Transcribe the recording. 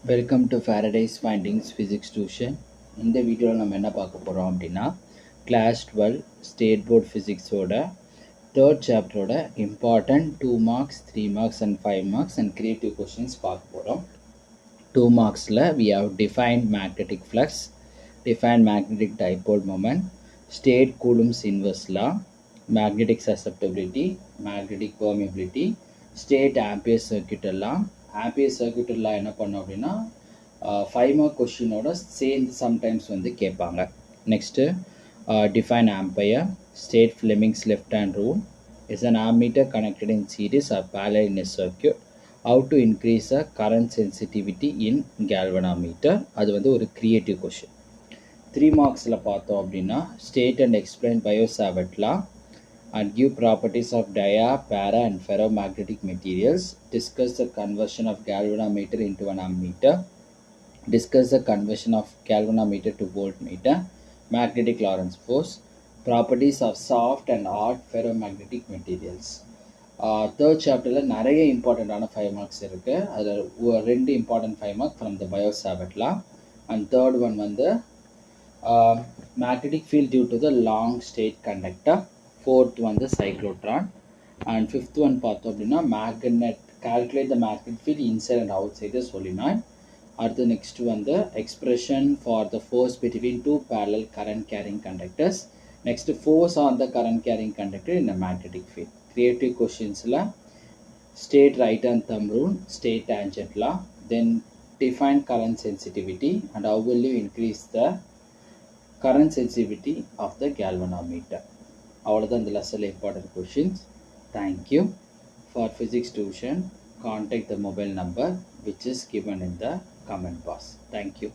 Welcome to paradise findings physics tuition. இந்த வீடியோவில் நம்ம என்ன பார்க்க போகிறோம் அப்படின்னா, கிளாஸ் 12 ஸ்டேட் போர்ட் ஃபிசிக்ஸோட தேர்ட் சாப்டரோட important 2 marks 3 marks and 5 marks and creative questions பார்க்க போகிறோம். 2 மார்க்ஸில் we have defined magnetic flux, defined magnetic dipole moment, state Coulomb's inverse law, magnetic susceptibility, magnetic permeability, state Ampere circuit law. Ampere circuit law என்ன பண்ணோம் அப்படின்னா 5 mark கொஷினோட சேர்ந்து sometimes வந்து கேட்பாங்க. Next define ampere, state Fleming's left hand rule, is an ammeter connected in series or parallel in a circuit, how to increase a current sensitivity in galvanometer. அது வந்து ஒரு creative question. 3 மார்க்ஸில் பார்த்தோம் அப்படின்னா state and explain bio-Savart law and give properties of dia, para and ferromagnetic materials, discuss the conversion of galvanometer into an ammeter, discuss the conversion of galvanometer to voltmeter, magnetic Lorentz force, properties of soft and hard ferromagnetic materials. Third சாப்டரில் நிறைய இம்பார்ட்டண்ட்டான 5 marks இருக்குது. அதில் 2 important 5 mark from the bio-Savart law and third one வந்து magnetic field due to the long state conductor, fourth one the cyclotron, and fifth one பார்த்தோம் அப்படின்னா magnet, calculate the magnetic field inside and outside the solenoid. அடுத்து next வந்து expression for the force between two parallel current carrying conductors, next force on the current carrying conductor in the magnetic field. Creative questions la state right hand thumb rule, state tangent law, then define current sensitivity and how will you increase the current sensitivity of the galvanometer. அவ்வளோதான் இந்த லெசனில் important questions. Thank you. For physics tuition, contact the mobile number which is given in the comment box. Thank you.